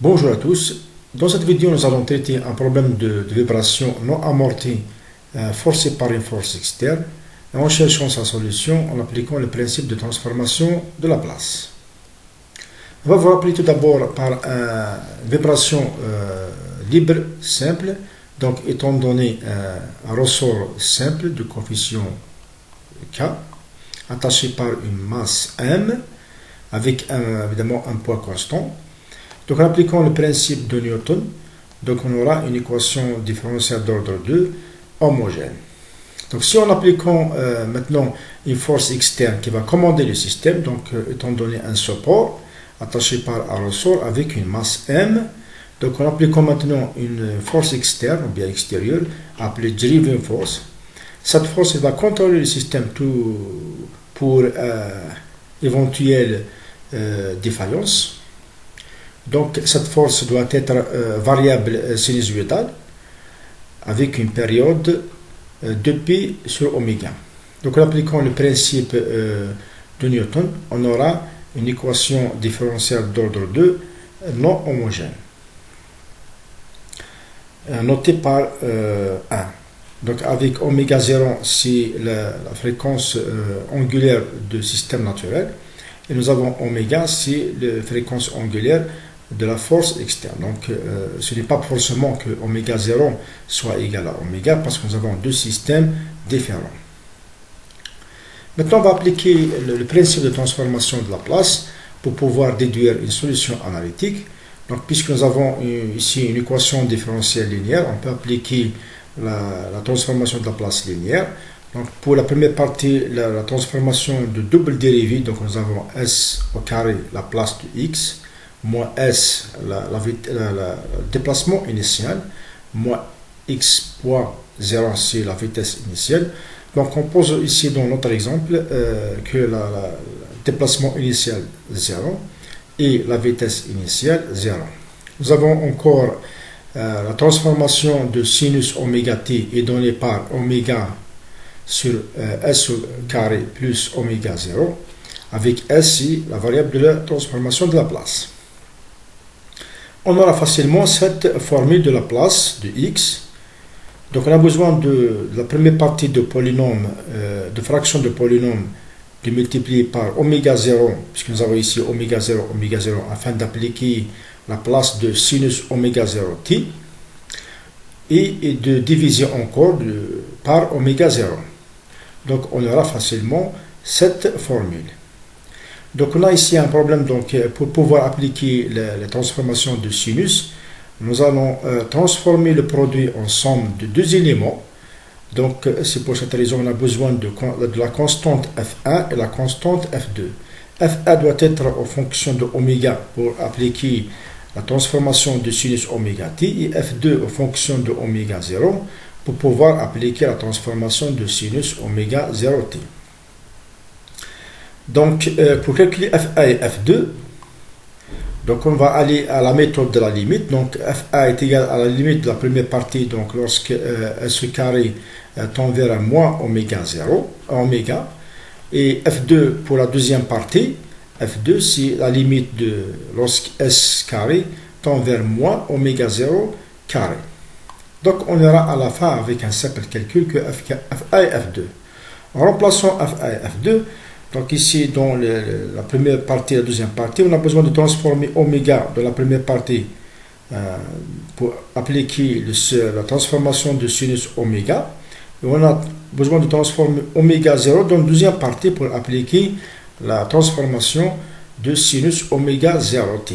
Bonjour à tous. Dans cette vidéo, nous allons traiter un problème de vibration non amortie forcée par une force externe en cherchant sa solution en appliquant le principe de transformation de Laplace. On va vous rappeler tout d'abord par une vibration libre simple, donc étant donné un ressort simple du coefficient K attaché par une masse M avec évidemment un poids constant. Donc en appliquant le principe de Newton, donc on aura une équation différentielle d'ordre 2 homogène. Donc si en appliquant maintenant une force externe qui va commander le système, donc étant donné un support attaché par un ressort avec une masse M, donc en appliquant maintenant une force externe ou bien extérieure appelée driving force, cette force va contrôler le système tout pour éventuelle défaillance. Donc cette force doit être variable sinusoïdale avec une période de π sur oméga. Donc en appliquant le principe de Newton, on aura une équation différentielle d'ordre 2 non homogène, notée par 1. Donc avec oméga 0, c'est la fréquence angulaire du système naturel, et nous avons oméga, c'est la fréquence angulaire de la force externe. Donc ce n'est pas forcément que oméga 0 soit égal à oméga, parce que nous avons deux systèmes différents. Maintenant on va appliquer le principe de transformation de Laplace pour pouvoir déduire une solution analytique. Donc puisque nous avons ici une équation différentielle linéaire, on peut appliquer la transformation de Laplace linéaire. Donc pour la première partie, la transformation de double dérivée, donc nous avons s au carré la place de x, moins s, le déplacement initial, moins x fois 0, c'est la vitesse initiale. Donc on pose ici dans notre exemple que le déplacement initial 0 et la vitesse initiale 0. Nous avons encore la transformation de sinus oméga t est donnée par oméga sur s au carré plus oméga 0, avec s, la variable de la transformation de Laplace. On aura facilement cette formule de Laplace de x. Donc on a besoin de la première partie de polynôme, de fraction de polynôme, de multiplier par oméga 0, puisque nous avons ici oméga 0, afin d'appliquer la place de sinus oméga 0 t, et de diviser encore par oméga 0. Donc on aura facilement cette formule. Donc on a ici un problème, donc pour pouvoir appliquer la transformation de sinus, nous allons transformer le produit en somme de deux éléments. Donc c'est pour cette raison qu'on a besoin de la constante f1 et la constante f2. f1 doit être en fonction de oméga pour appliquer la transformation de sinus oméga t, et f2 en fonction de oméga 0 pour pouvoir appliquer la transformation de sinus oméga 0t. Donc pour calculer f1 et f2, donc on va aller à la méthode de la limite. Donc f1 est égal à la limite de la première partie, donc lorsque s carré tend vers moins oméga 0, oméga, et f2 pour la deuxième partie, f2 c'est la limite de lorsque s carré tend vers moins oméga 0 carré. Donc on aura à la fin avec un simple calcul que f1 et f2. En remplaçant f1 et f2, donc ici dans la première partie et la deuxième partie, on a besoin de transformer oméga de la première partie pour appliquer la transformation de sinus oméga. Et on a besoin de transformer oméga 0 dans la deuxième partie pour appliquer la transformation de sinus oméga 0t.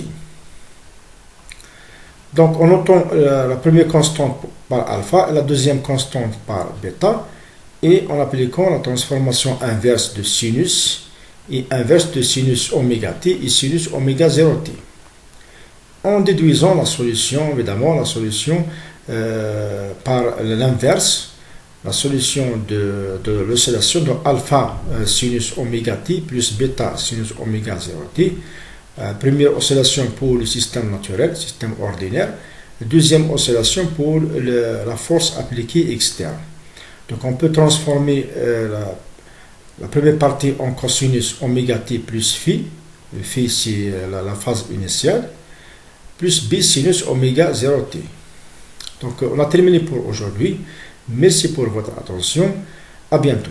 Donc on obtient la première constante par alpha et la deuxième constante par bêta, et en appliquant la transformation inverse de sinus et inverse de sinus oméga t et sinus oméga 0t. En déduisant la solution, évidemment la solution par l'inverse, la solution de l'oscillation de alpha sinus oméga t plus bêta sinus oméga 0t. Première oscillation pour le système naturel, système ordinaire. Deuxième oscillation pour la force appliquée externe. Donc on peut transformer la première partie en cosinus oméga t plus phi. Phi c'est la phase initiale. plus b sinus oméga 0t. Donc on a terminé pour aujourd'hui. Merci pour votre attention. À bientôt.